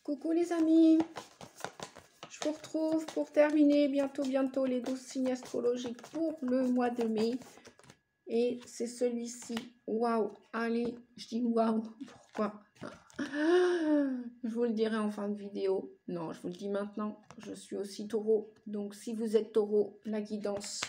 Coucou les amis, je vous retrouve pour terminer bientôt les 12 signes astrologiques pour le mois de mai. Et c'est celui-ci. Waouh, allez, je dis waouh, pourquoi? Je vous le dirai en fin de vidéo. Non, je vous le dis maintenant, je suis aussi taureau. Donc si vous êtes taureau, la guidance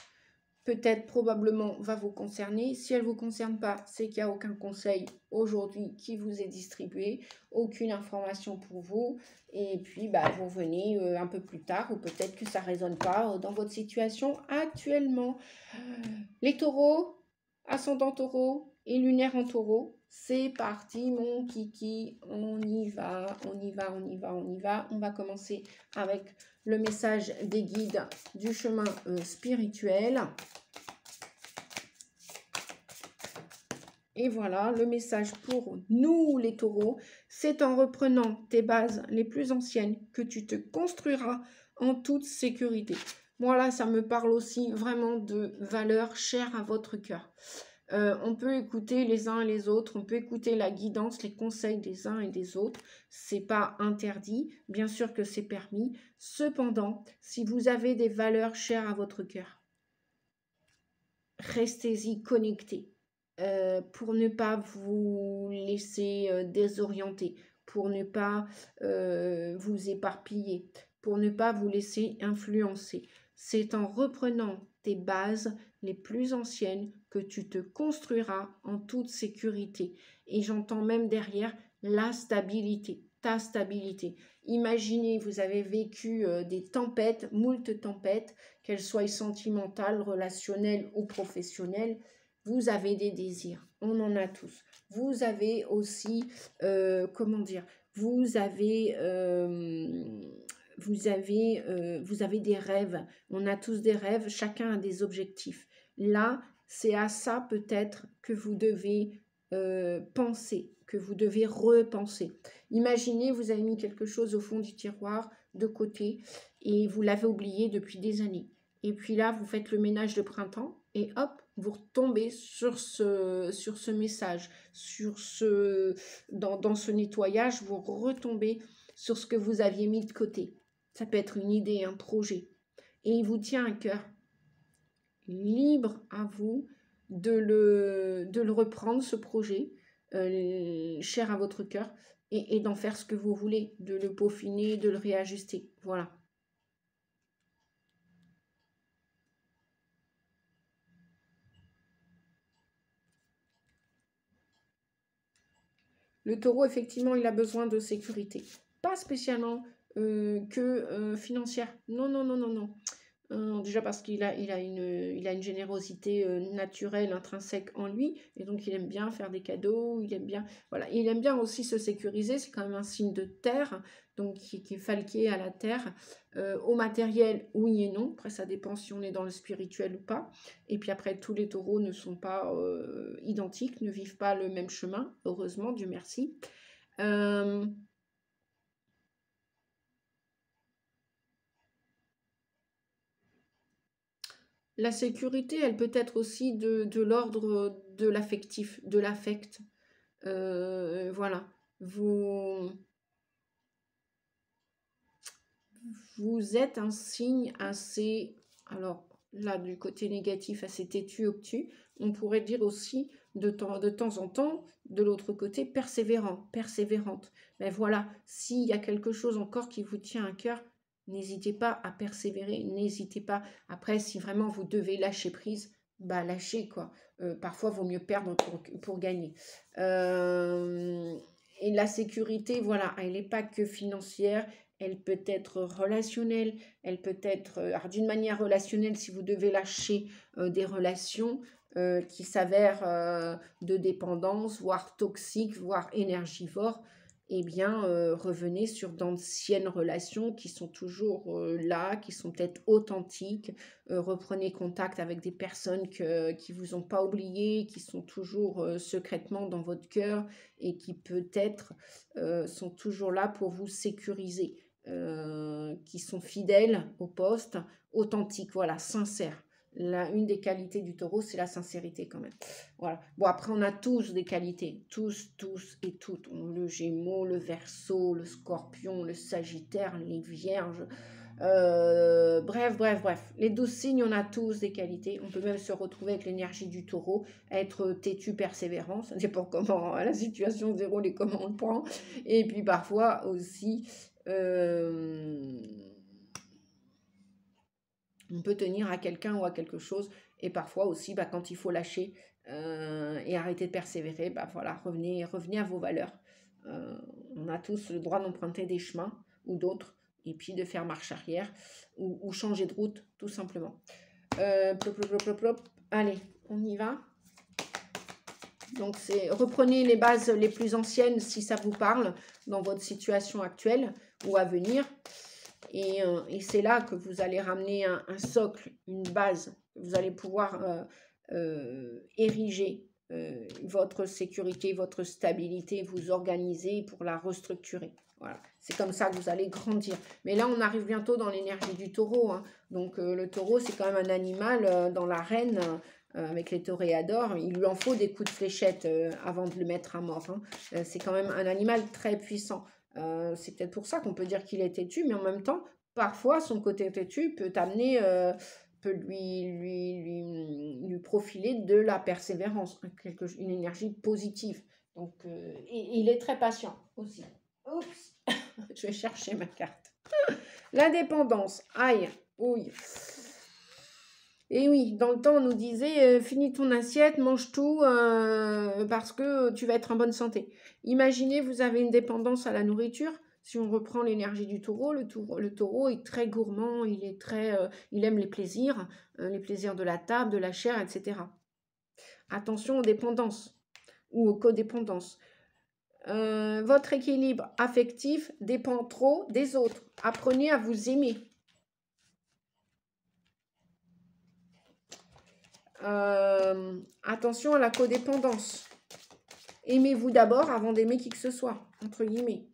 peut-être, probablement, va vous concerner. Si elle ne vous concerne pas, c'est qu'il n'y a aucun conseil aujourd'hui qui vous est distribué, aucune information pour vous. Et puis, vous venez un peu plus tard, ou peut-être que ça ne résonne pas dans votre situation actuellement. Les taureaux, ascendant taureau et lunaire en taureau, c'est parti mon kiki, on y va. On va commencer avec le message des guides du chemin spirituel. Et voilà, le message pour nous les taureaux, c'est en reprenant tes bases les plus anciennes que tu te construiras en toute sécurité. Moi là, ça me parle aussi vraiment de valeurs chères à votre cœur. On peut écouter les uns et les autres, on peut écouter la guidance, les conseils des uns et des autres. C'est pas interdit, bien sûr que c'est permis. Cependant, si vous avez des valeurs chères à votre cœur, restez-y connectés. Pour ne pas vous laisser désorienter, pour ne pas vous éparpiller, pour ne pas vous laisser influencer. C'est en reprenant tes bases les plus anciennes que tu te construiras en toute sécurité. Et j'entends même derrière la stabilité, ta stabilité. Imaginez, vous avez vécu des tempêtes, moult tempêtes, qu'elles soient sentimentales, relationnelles ou professionnelles. Vous avez des désirs, on en a tous. Vous avez aussi, vous avez des rêves. On a tous des rêves, chacun a des objectifs. Là, c'est à ça peut-être que vous devez penser, que vous devez repenser. Imaginez, vous avez mis quelque chose au fond du tiroir, de côté, et vous l'avez oublié depuis des années. Et puis là, vous faites le ménage de printemps, et hop, vous retombez sur ce message, dans ce nettoyage, vous retombez sur ce que vous aviez mis de côté. Ça peut être une idée, un projet. Et il vous tient à cœur. Libre à vous de le reprendre, ce projet, cher à votre cœur, et d'en faire ce que vous voulez, de le peaufiner, de le réajuster. Voilà. Le taureau, effectivement, il a besoin de sécurité. Pas spécialement que financière. Non. Déjà parce qu'il a une générosité naturelle, intrinsèque en lui. Et donc, il aime bien faire des cadeaux. Il aime bien aussi se sécuriser. C'est quand même un signe de terre, donc qui est falqué à la terre. Au matériel, oui et non. Après, ça dépend si on est dans le spirituel ou pas. Et puis après, tous les taureaux ne sont pas identiques, ne vivent pas le même chemin. Heureusement, Dieu merci. La sécurité, elle peut être aussi de l'ordre de l'affectif, de l'affect. Voilà. Vous êtes un signe assez, alors là, du côté négatif, assez têtu, obtus. On pourrait dire aussi de temps en temps, de l'autre côté, persévérant, persévérante. Mais voilà, s'il y a quelque chose encore qui vous tient à cœur, n'hésitez pas à persévérer, n'hésitez pas. Après, si vraiment vous devez lâcher prise, lâchez quoi. Parfois, il vaut mieux perdre pour gagner. Et la sécurité, voilà, elle n'est pas que financière, elle peut être relationnelle, elle peut être, d'une manière relationnelle, si vous devez lâcher des relations qui s'avèrent de dépendance, voire toxiques, voire énergivores, eh bien, revenez sur d'anciennes relations qui sont toujours là, qui sont peut-être authentiques. Reprenez contact avec des personnes qui ne vous ont pas oublié, qui sont toujours secrètement dans votre cœur et qui peut-être sont toujours là pour vous sécuriser, qui sont fidèles au poste, authentiques, voilà, sincères. une des qualités du taureau, c'est la sincérité quand même. Voilà. Bon, après, on a tous des qualités. Tous et toutes. Le Gémeaux, le Verseau, le Scorpion, le Sagittaire, les Vierges. Bref. Les 12 signes, on a tous des qualités. On peut même se retrouver avec l'énergie du taureau, être têtu, persévérant. Ça dépend comment la situation se déroule et comment on le prend. Et puis parfois aussi... on peut tenir à quelqu'un ou à quelque chose, et parfois aussi, quand il faut lâcher et arrêter de persévérer, voilà, revenez à vos valeurs. On a tous le droit d'emprunter des chemins ou d'autres, et puis de faire marche arrière ou changer de route, tout simplement. Allez, on y va. Donc, reprenez les bases les plus anciennes si ça vous parle dans votre situation actuelle ou à venir. Et c'est là que vous allez ramener un socle, une base. Vous allez pouvoir ériger votre sécurité, votre stabilité, vous organiser pour la restructurer. Voilà, c'est comme ça que vous allez grandir. Mais là, on arrive bientôt dans l'énergie du taureau. Hein. Donc, le taureau, c'est quand même un animal dans l'arène. Avec les toréadors, il lui en faut des coups de fléchette avant de le mettre à mort. Hein. C'est quand même un animal très puissant. C'est peut-être pour ça qu'on peut dire qu'il est têtu, mais en même temps, parfois, son côté têtu peut amener, peut lui profiler de la persévérance, une énergie positive. Donc, et il est très patient aussi. Oups, je vais chercher ma carte. L'indépendance, aïe, ouille. Et oui, dans le temps, on nous disait finis ton assiette, mange tout parce que tu vas être en bonne santé. Imaginez, vous avez une dépendance à la nourriture. Si on reprend l'énergie du taureau, le taureau est très gourmand, il aime les plaisirs de la table, de la chair, etc. Attention aux dépendances ou aux codépendances. Votre équilibre affectif dépend trop des autres. Apprenez à vous aimer. Attention à la codépendance. Aimez-vous d'abord avant d'aimer qui que ce soit, entre guillemets.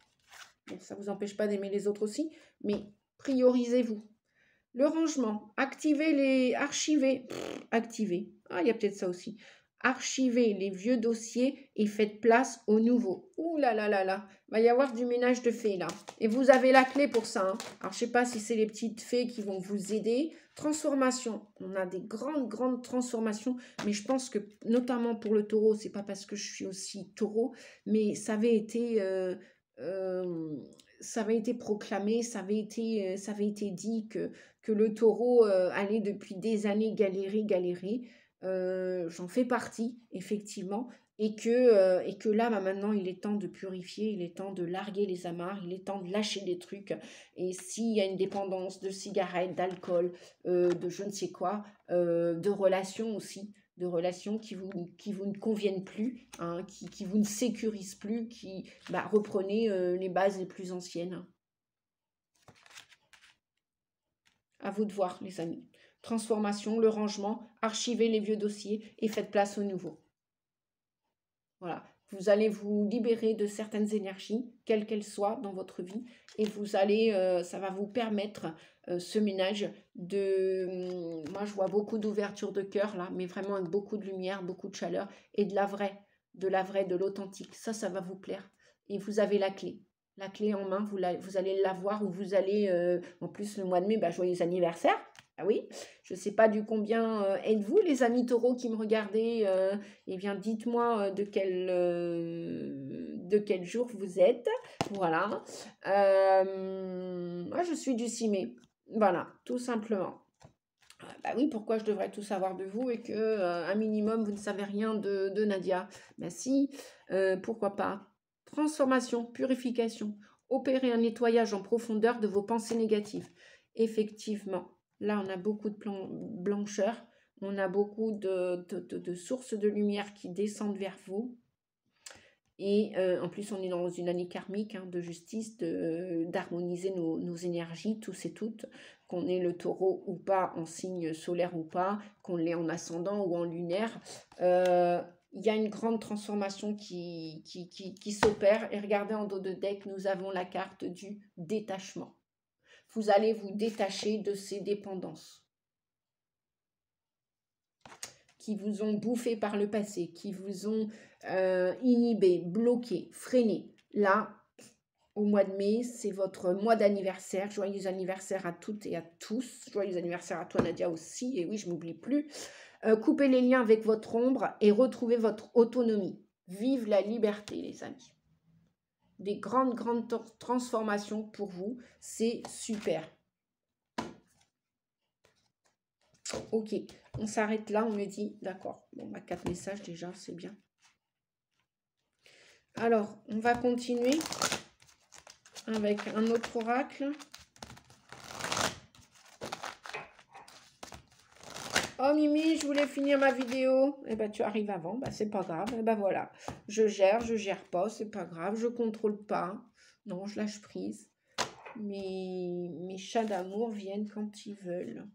Bon, ça ne vous empêche pas d'aimer les autres aussi, mais priorisez-vous. Le rangement, activez. Ah, il y a peut-être ça aussi. Archivez les vieux dossiers et faites place aux nouveaux. Ouh là là là là, va y avoir du ménage de fées là. Et vous avez la clé pour ça. Hein. Alors, je ne sais pas si c'est les petites fées qui vont vous aider. Transformation, on a des grandes transformations, mais je pense que notamment pour le taureau, c'est pas parce que je suis aussi taureau, mais ça avait été proclamé, ça avait été dit que le taureau allait depuis des années galérer. J'en fais partie, effectivement, et que là, maintenant, il est temps de purifier, il est temps de larguer les amarres, il est temps de lâcher des trucs. Et s'il y a une dépendance de cigarettes, d'alcool, de je ne sais quoi, de relations aussi, de relations qui vous ne conviennent plus, hein, qui vous ne sécurisent plus, reprenez les bases les plus anciennes. À vous de voir, les amis. Transformation, le rangement, archivez les vieux dossiers et faites place aux nouveaux. Voilà. Vous allez vous libérer de certaines énergies, quelles qu'elles soient dans votre vie, et vous allez, ça va vous permettre ce ménage de... moi, je vois beaucoup d'ouverture de cœur là, mais vraiment avec beaucoup de lumière, beaucoup de chaleur et de la vraie, de l'authentique. Ça va vous plaire. Et vous avez la clé. La clé en main, vous allez l'avoir ou vous allez... en plus, le mois de mai, joyeux anniversaire. Ah oui, je ne sais pas du combien êtes-vous, les amis taureaux qui me regardez. Eh bien, dites-moi de quel jour vous êtes. Voilà. Moi, je suis du 6 mai. Voilà, tout simplement. Oui, pourquoi je devrais tout savoir de vous et que un minimum, vous ne savez rien de Nadia? Si, pourquoi pas. Transformation, purification. Opérer un nettoyage en profondeur de vos pensées négatives. Effectivement. Là, on a beaucoup de blancheur, on a beaucoup de sources de lumière qui descendent vers vous. Et en plus, on est dans une année karmique de justice, d'harmoniser nos énergies, tous et toutes, qu'on ait le taureau ou pas, en signe solaire ou pas, qu'on l'ait en ascendant ou en lunaire. Il y a une grande transformation qui s'opère. Et regardez en dos de deck, nous avons la carte du détachement. Vous allez vous détacher de ces dépendances. qui vous ont bouffé par le passé, qui vous ont inhibé, bloqué, freiné. Là, au mois de mai, c'est votre mois d'anniversaire. Joyeux anniversaire à toutes et à tous. Joyeux anniversaire à toi, Nadia, aussi. Et oui, je ne m'oublie plus. Coupez les liens avec votre ombre et retrouvez votre autonomie. Vive la liberté, les amis. Des grandes transformations pour vous. C'est super. Ok, on s'arrête là, on me dit, d'accord. Bon, 4 messages déjà, c'est bien. Alors, on va continuer avec un autre oracle. Oh Mimi, je voulais finir ma vidéo. Eh ben tu arrives avant, ben, c'est pas grave. Eh ben voilà, je gère pas, c'est pas grave, je contrôle pas. Non, je lâche prise. Mes chats d'amour viennent quand ils veulent.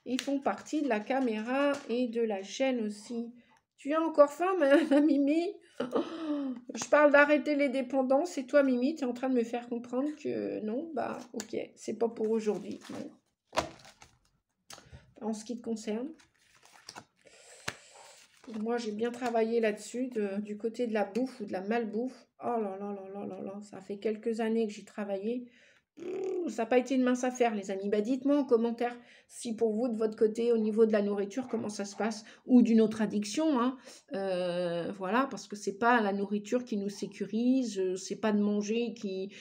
Ils font partie de la caméra et de la chaîne aussi. Tu as encore faim, ma Mimi? Je parle d'arrêter les dépendances et toi, Mimi, tu es en train de me faire comprendre que non, bah ok, c'est pas pour aujourd'hui. En ce qui te concerne, moi, j'ai bien travaillé là-dessus, du côté de la bouffe ou de la malbouffe. Oh là là là là là là, ça fait quelques années que j'y travaillais. Ça n'a pas été une mince affaire, les amis. Bah, dites-moi en commentaire si pour vous, de votre côté, au niveau de la nourriture, comment ça se passe. Ou d'une autre addiction, hein. Voilà, parce que c'est pas la nourriture qui nous sécurise, c'est pas de manger qui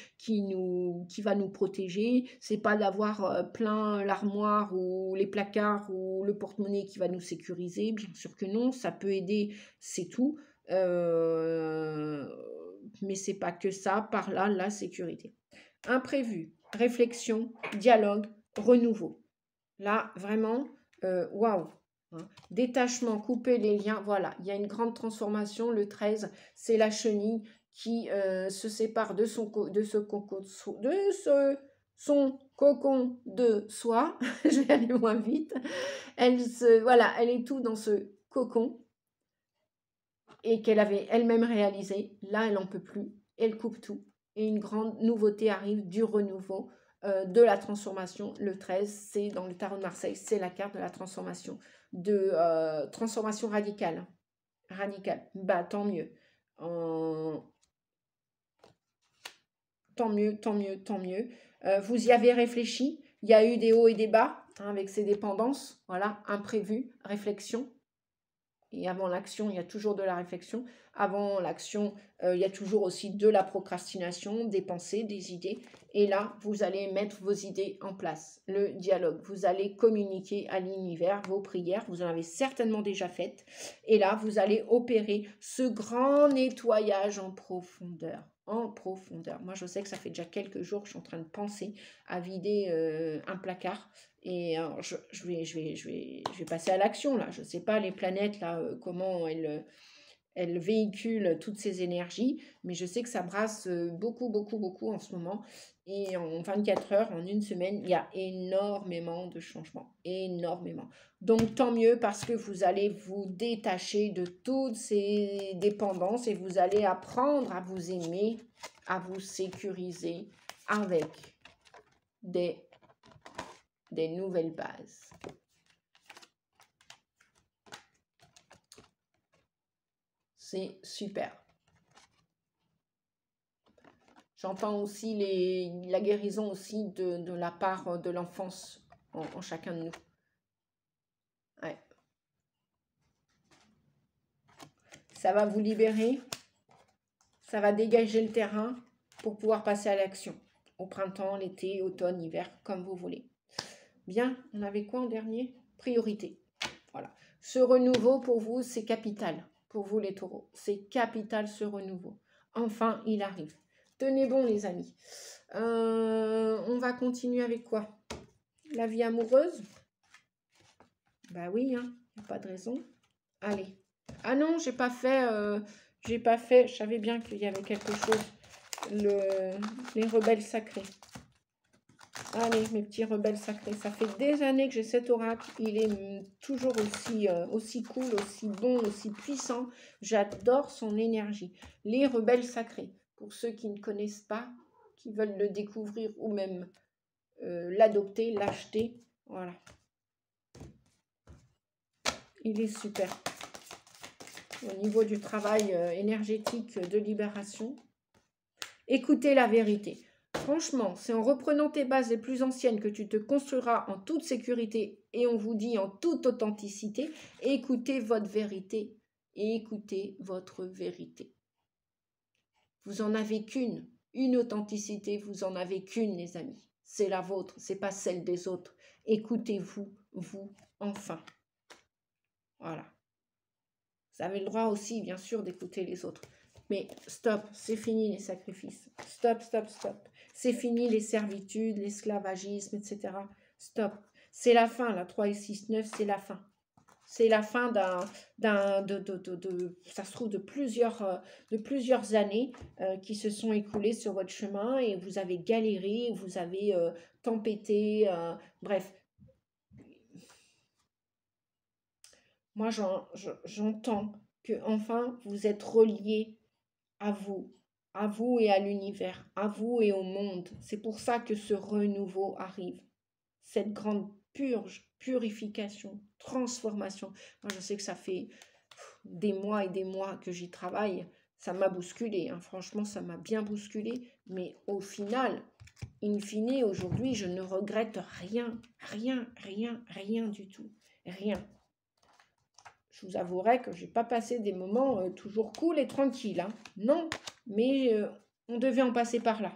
va nous protéger, c'est pas d'avoir plein l'armoire ou les placards ou le porte-monnaie qui va nous sécuriser. Bien sûr que non, ça peut aider, c'est tout. Mais c'est pas que ça, par là, la sécurité. Imprévu, réflexion, dialogue, renouveau. Là, vraiment, waouh. Hein. Détachement, couper les liens, voilà. Il y a une grande transformation. Le 13, c'est la chenille qui se sépare de son cocon de soie. Je vais aller moins vite. Elle est tout dans ce cocon et qu'elle avait elle-même réalisé. Là, elle n'en peut plus. Elle coupe tout. Et une grande nouveauté arrive, du renouveau, de la transformation. Le 13, c'est dans le tarot de Marseille, c'est la carte de la transformation, de transformation radicale. Radicale. Bah, tant mieux. Tant mieux, tant mieux, tant mieux. Vous y avez réfléchi. Il y a eu des hauts et des bas, hein, avec ces dépendances. Voilà, imprévu, réflexion. Et avant l'action, il y a toujours de la réflexion. Avant l'action, il y a toujours aussi de la procrastination, des pensées, des idées. Et là, vous allez mettre vos idées en place. Le dialogue, vous allez communiquer à l'univers vos prières. Vous en avez certainement déjà faites. Et là, vous allez opérer ce grand nettoyage en profondeur. En profondeur. Moi, je sais que ça fait déjà quelques jours que je suis en train de penser à vider un placard. Et alors, je vais passer à l'action, là. Je ne sais pas, les planètes, là, comment elles véhiculent toutes ces énergies, mais je sais que ça brasse beaucoup, beaucoup, beaucoup en ce moment. Et en 24 heures, en une semaine, il y a énormément de changements. Énormément. Donc, tant mieux parce que vous allez vous détacher de toutes ces dépendances et vous allez apprendre à vous aimer, à vous sécuriser avec des nouvelles bases. C'est super. J'entends aussi la guérison aussi de la part de l'enfance en chacun de nous. Ouais. Ça va vous libérer. Ça va dégager le terrain pour pouvoir passer à l'action. Au printemps, l'été, automne, hiver, comme vous voulez. Bien, on avait quoi en dernier? Priorité. Voilà. Ce renouveau, pour vous, c'est capital. Pour vous, les taureaux. C'est capital, ce renouveau. Enfin, il arrive. Tenez bon, les amis. On va continuer avec quoi? La vie amoureuse? Bah oui, hein. Il n'y a pas de raison. Allez. Ah non, j'ai pas fait... je savais bien qu'il y avait quelque chose. Les rebelles sacrés. Allez, mes petits rebelles sacrés, ça fait des années que j'ai cet oracle. Il est toujours aussi cool, aussi bon, aussi puissant. J'adore son énergie. Les rebelles sacrés, pour ceux qui ne connaissent pas, qui veulent le découvrir ou même l'adopter, l'acheter. Voilà. Il est super. Au niveau du travail énergétique de libération. Écoutez la vérité. Franchement, c'est en reprenant tes bases les plus anciennes que tu te construiras en toute sécurité et on vous dit en toute authenticité. Écoutez votre vérité et écoutez votre vérité. Vous en avez qu'une. Une authenticité, vous en avez qu'une, les amis. C'est la vôtre, c'est pas celle des autres. Écoutez-vous, vous, enfin. Voilà. Vous avez le droit aussi, bien sûr, d'écouter les autres. Mais stop, c'est fini les sacrifices. Stop, stop, stop. C'est fini les servitudes, l'esclavagisme, etc. Stop. C'est la fin, là, 3 et 6, 9, c'est la fin. C'est la fin ça se trouve, de plusieurs années qui se sont écoulées sur votre chemin et vous avez galéré, vous avez tempêté, bref. Moi, j'entends que enfin vous êtes reliés à vous et à l'univers, à vous et au monde. C'est pour ça que ce renouveau arrive. Cette grande purge, purification, transformation. Moi, je sais que ça fait des mois et des mois que j'y travaille. Ça m'a bousculé, hein. Franchement, ça m'a bien bousculé. Mais au final, in fine, aujourd'hui, je ne regrette rien, rien du tout. Rien. Je vous avouerai que je n'ai pas passé des moments toujours cool et tranquilles. Hein. Non, mais on devait en passer par là.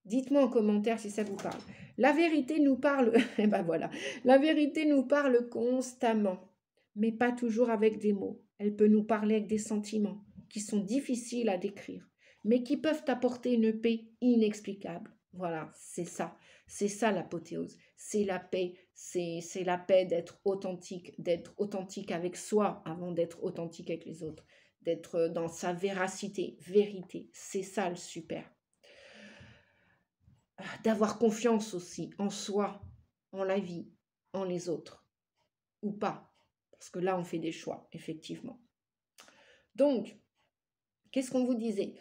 Dites-moi en commentaire si ça vous parle. La vérité nous parle, et ben voilà, la vérité nous parle constamment, mais pas toujours avec des mots. Elle peut nous parler avec des sentiments qui sont difficiles à décrire, mais qui peuvent apporter une paix inexplicable. Voilà, c'est ça l'apothéose. C'est la paix, c'est la paix d'être authentique avec soi avant d'être authentique avec les autres, d'être dans sa véracité, vérité. C'est ça le super. D'avoir confiance aussi en soi, en la vie, en les autres, ou pas, parce que là, on fait des choix, effectivement. Donc, qu'est-ce qu'on vous disait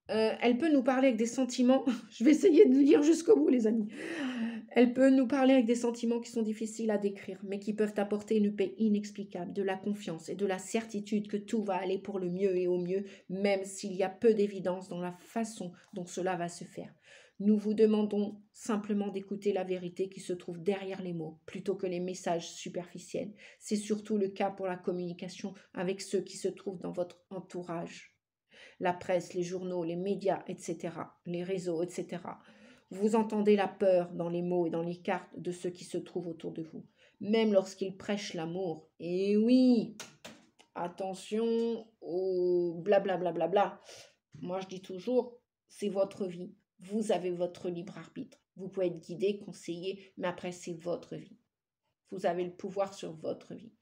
elle peut nous parler avec des sentiments, je vais essayer de lire jusqu'au bout, les amis. Elle peut nous parler avec des sentiments qui sont difficiles à décrire, mais qui peuvent apporter une paix inexplicable, de la confiance et de la certitude que tout va aller pour le mieux et au mieux, même s'il y a peu d'évidence dans la façon dont cela va se faire. Nous vous demandons simplement d'écouter la vérité qui se trouve derrière les mots, plutôt que les messages superficiels. C'est surtout le cas pour la communication avec ceux qui se trouvent dans votre entourage. La presse, les journaux, les médias, etc., les réseaux, etc. Vous entendez la peur dans les mots et dans les cartes de ceux qui se trouvent autour de vous, même lorsqu'ils prêchent l'amour. Et oui, attention au blablabla. Bla, bla, bla. Moi, je dis toujours, c'est votre vie. Vous avez votre libre arbitre. Vous pouvez être guidé, conseillé, mais après, c'est votre vie. Vous avez le pouvoir sur votre vie.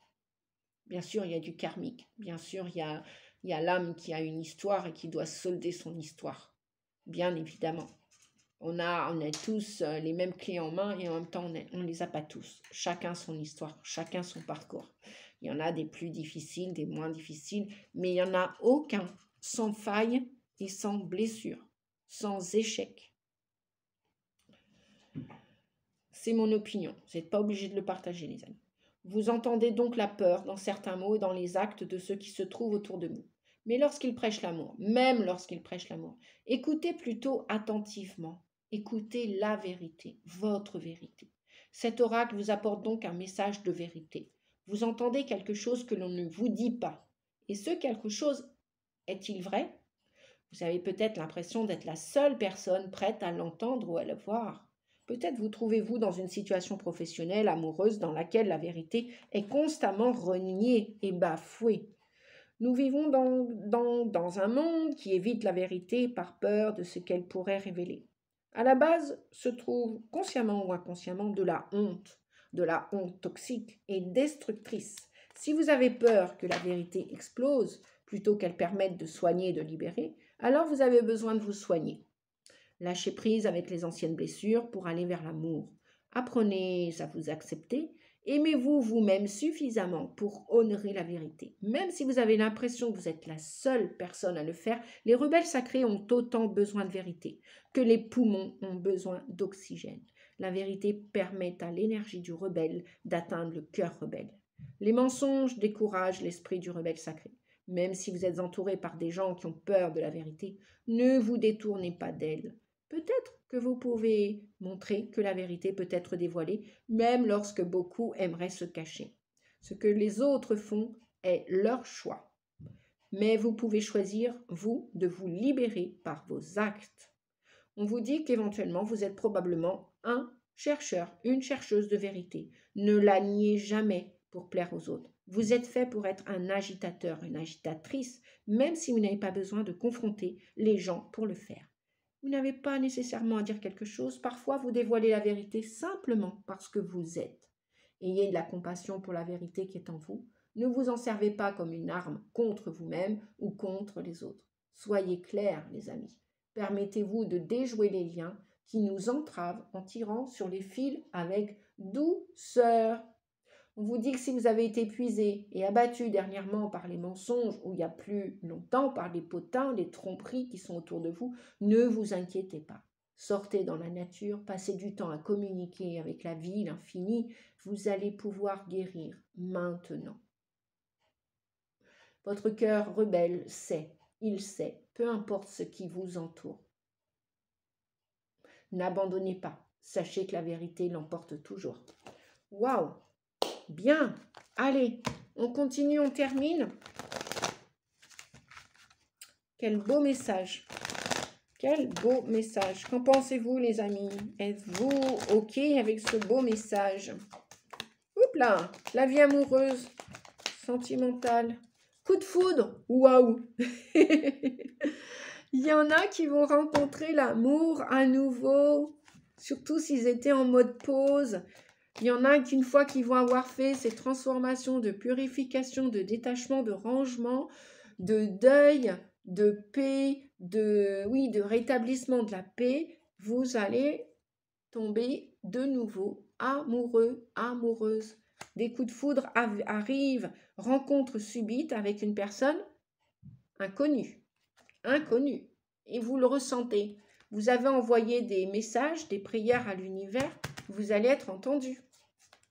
Bien sûr, il y a du karmique. Bien sûr, il y a l'âme qui a une histoire et qui doit solder son histoire. Bien évidemment. On a tous les mêmes clés en main et en même temps, on ne les a pas tous. Chacun son histoire, chacun son parcours. Il y en a des plus difficiles, des moins difficiles, mais il n'y en a aucun sans faille et sans blessure, sans échec. C'est mon opinion. Vous n'êtes pas obligé de le partager, les amis. Vous entendez donc la peur dans certains mots et dans les actes de ceux qui se trouvent autour de vous. Mais lorsqu'ils prêchent l'amour, même lorsqu'ils prêchent l'amour, écoutez plutôt attentivement. Écoutez la vérité, votre vérité. Cet oracle vous apporte donc un message de vérité. Vous entendez quelque chose que l'on ne vous dit pas. Et ce quelque chose est-il vrai? Vous avez peut-être l'impression d'être la seule personne prête à l'entendre ou à le voir. Peut-être vous trouvez-vous dans une situation professionnelle, amoureuse, dans laquelle la vérité est constamment reniée et bafouée. Nous vivons dans un monde qui évite la vérité par peur de ce qu'elle pourrait révéler. À la base se trouve, consciemment ou inconsciemment, de la honte toxique et destructrice. Si vous avez peur que la vérité explose, plutôt qu'elle permette de soigner et de libérer, alors vous avez besoin de vous soigner. Lâchez prise avec les anciennes blessures pour aller vers l'amour. Apprenez à vous accepter. Aimez-vous vous-même suffisamment pour honorer la vérité. Même si vous avez l'impression que vous êtes la seule personne à le faire, les rebelles sacrés ont autant besoin de vérité que les poumons ont besoin d'oxygène. La vérité permet à l'énergie du rebelle d'atteindre le cœur rebelle. Les mensonges découragent l'esprit du rebelle sacré. Même si vous êtes entouré par des gens qui ont peur de la vérité, ne vous détournez pas d'elle. Peut-être que vous pouvez montrer que la vérité peut être dévoilée, même lorsque beaucoup aimeraient se cacher. Ce que les autres font est leur choix. Mais vous pouvez choisir, vous, de vous libérer par vos actes. On vous dit qu'éventuellement, vous êtes probablement un chercheur, une chercheuse de vérité. Ne la niez jamais pour plaire aux autres. Vous êtes fait pour être un agitateur, une agitatrice, même si vous n'avez pas besoin de confronter les gens pour le faire. Vous n'avez pas nécessairement à dire quelque chose. Parfois, vous dévoilez la vérité simplement parce que vous êtes. Ayez de la compassion pour la vérité qui est en vous. Ne vous en servez pas comme une arme contre vous-même ou contre les autres. Soyez clairs, les amis. Permettez-vous de déjouer les liens qui nous entravent en tirant sur les fils avec douceur. On vous dit que si vous avez été épuisé et abattu dernièrement par les mensonges ou il y a plus longtemps par les potins, les tromperies qui sont autour de vous, ne vous inquiétez pas. Sortez dans la nature, passez du temps à communiquer avec la vie, l'infini, vous allez pouvoir guérir maintenant. Votre cœur rebelle sait, il sait, peu importe ce qui vous entoure. N'abandonnez pas, sachez que la vérité l'emporte toujours. Waouh! Bien, allez, on continue, on termine. Quel beau message. Quel beau message. Qu'en pensez-vous, les amis? Êtes-vous OK avec ce beau message? Oups là, la vie amoureuse, sentimentale. Coup de foudre, waouh. Il y en a qui vont rencontrer l'amour à nouveau, surtout s'ils étaient en mode pause. Il y en a qu'une fois qu'ils vont avoir fait ces transformations de purification, de détachement, de rangement, de deuil, de paix, de rétablissement de la paix, vous allez tomber de nouveau amoureux, amoureuse. Des coups de foudre arrivent, rencontre subite avec une personne inconnue, et vous le ressentez. Vous avez envoyé des messages, des prières à l'univers, vous allez être entendu.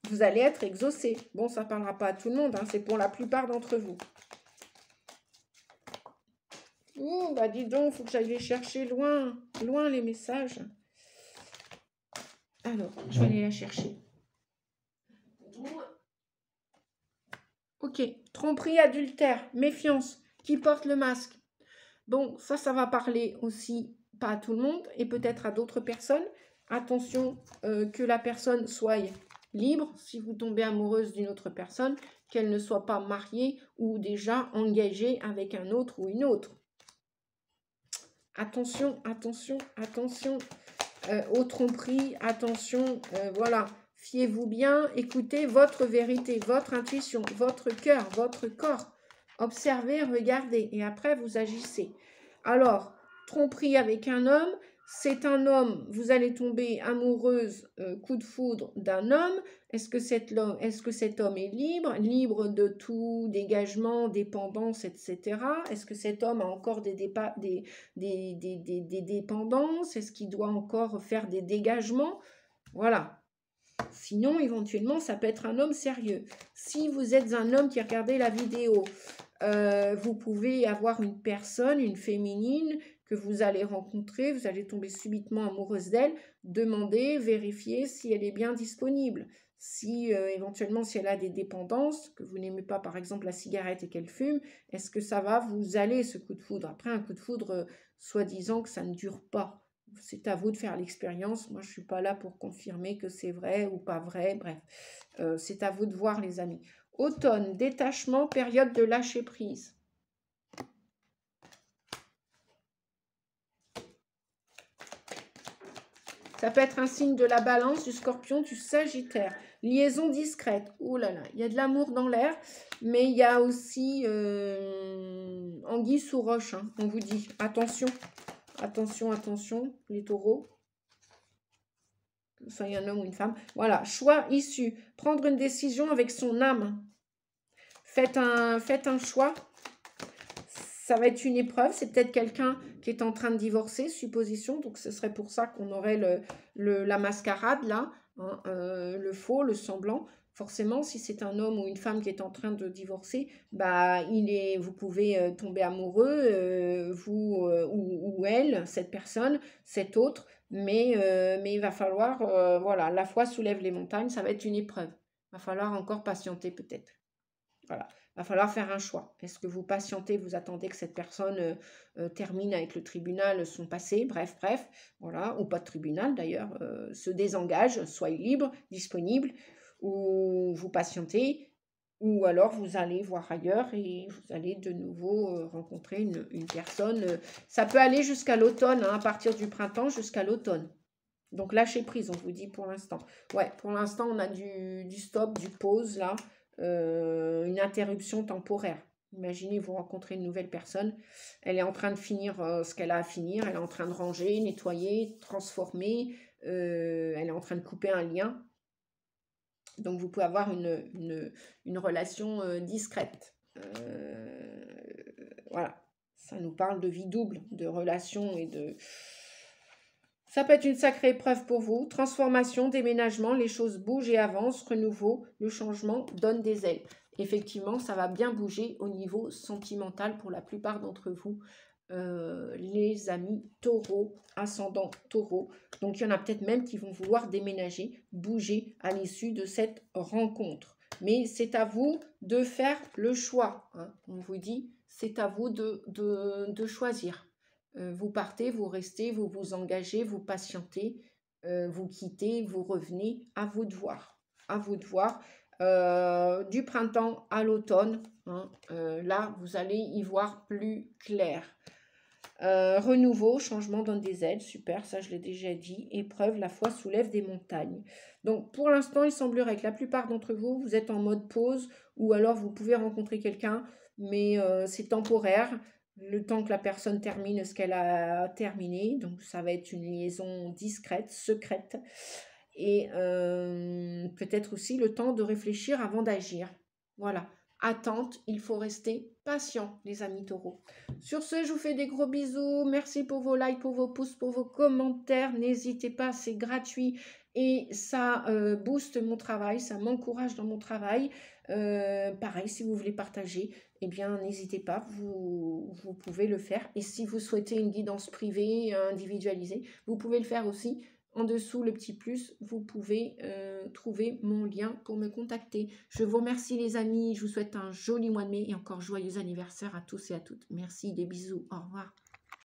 Vous allez être exaucé. Bon, ça ne parlera pas à tout le monde, hein, c'est pour la plupart d'entre vous. Oh, bah dis donc, il faut que j'aille les chercher loin, loin les messages. Alors, je vais aller la chercher. Ok, tromperie, adultère, méfiance, qui porte le masque. Bon, ça va parler aussi, pas à tout le monde, et peut-être à d'autres personnes. Attention que la personne soit libre, si vous tombez amoureuse d'une autre personne, qu'elle ne soit pas mariée ou déjà engagée avec un autre ou une autre. Attention, attention, attention aux tromperies, attention, voilà. Fiez-vous bien, écoutez votre vérité, votre intuition, votre cœur, votre corps. Observez, regardez et après vous agissez. Alors, tromperie avec un homme, c'est un homme, vous allez tomber amoureuse, coup de foudre d'un homme. Est-ce que cet homme est libre, libre de tout dégagement, dépendance, etc. Est-ce que cet homme a encore des dépendances? Est-ce qu'il doit encore faire des dégagements? Voilà. Sinon, éventuellement, ça peut être un homme sérieux. Si vous êtes un homme qui a regardé la vidéo, vous pouvez avoir une personne, une féminine, que vous allez rencontrer, vous allez tomber subitement amoureuse d'elle, demandez, vérifiez si elle est bien disponible. Si éventuellement, si elle a des dépendances, que vous n'aimez pas par exemple la cigarette et qu'elle fume, est-ce que ça va vous aller ce coup de foudre? Après, un coup de foudre, soi-disant que ça ne dure pas. C'est à vous de faire l'expérience. Moi, je ne suis pas là pour confirmer que c'est vrai ou pas vrai. Bref, c'est à vous de voir, les amis. Automne, détachement, période de lâcher prise. Ça peut être un signe de la balance, du scorpion, du sagittaire. Liaison discrète. Oh là là, il y a de l'amour dans l'air, mais il y a aussi anguille sous roche. Hein, on vous dit, attention. Attention, attention, les taureaux. Que ce soit un homme ou une femme. Voilà, choix issu. Prendre une décision avec son âme. Faites un choix. Ça va être une épreuve. C'est peut-être quelqu'un qui est en train de divorcer, supposition. Donc, ce serait pour ça qu'on aurait la mascarade, là. Hein, le faux, le semblant. Forcément, si c'est un homme ou une femme qui est en train de divorcer, bah, vous pouvez tomber amoureux, ou elle, cette personne, cet autre, mais il va falloir, voilà, la foi soulève les montagnes, ça va être une épreuve. Il va falloir encore patienter peut-être. Voilà, il va falloir faire un choix. Est-ce que vous patientez, vous attendez que cette personne termine avec le tribunal son passé, bref, voilà, ou pas de tribunal d'ailleurs, se désengage, soyez libre, disponible, ou vous patientez, ou alors vous allez voir ailleurs et vous allez de nouveau rencontrer une personne. Ça peut aller jusqu'à l'automne, hein, à partir du printemps jusqu'à l'automne. Donc lâchez prise, on vous dit pour l'instant. Ouais, pour l'instant, on a du stop, du pause là, une interruption temporaire. Imaginez, vous rencontrez une nouvelle personne, elle est en train de finir ce qu'elle a à finir, elle est en train de ranger, nettoyer, transformer, elle est en train de couper un lien. Donc vous pouvez avoir une relation discrète. Voilà, ça nous parle de vie double, de relation et de... Ça peut être une sacrée épreuve pour vous. Transformation, déménagement, les choses bougent et avancent, renouveau, le changement donne des ailes. Effectivement, ça va bien bouger au niveau sentimental pour la plupart d'entre vous, les amis taureaux, ascendant taureau. Donc, il y en a peut-être même qui vont vouloir déménager, bouger à l'issue de cette rencontre. Mais c'est à vous de faire le choix, hein. On vous dit, c'est à vous de choisir. Vous partez, vous restez, vous vous engagez, vous patientez, vous quittez, vous revenez, à vous de voir. À vous de voir. Du printemps à l'automne, hein, là, vous allez y voir plus clair. Renouveau, changement donne des aides, super, ça je l'ai déjà dit. Épreuve, la foi soulève des montagnes. Donc pour l'instant, il semblerait que la plupart d'entre vous, vous êtes en mode pause, ou alors vous pouvez rencontrer quelqu'un, mais c'est temporaire, le temps que la personne termine ce qu'elle a terminé. Donc ça va être une liaison discrète, secrète, et peut-être aussi le temps de réfléchir avant d'agir. Voilà. Attente, il faut rester patient, les amis taureaux. Sur ce, je vous fais des gros bisous. Merci pour vos likes, pour vos pouces, pour vos commentaires. N'hésitez pas, c'est gratuit et ça booste mon travail, ça m'encourage dans mon travail. Pareil, si vous voulez partager, eh bien, n'hésitez pas, vous pouvez le faire. Et si vous souhaitez une guidance privée, individualisée, vous pouvez le faire aussi. En dessous, le petit plus, vous pouvez trouver mon lien pour me contacter. Je vous remercie les amis, je vous souhaite un joli mois de mai et encore joyeux anniversaire à tous et à toutes. Merci, des bisous, au revoir.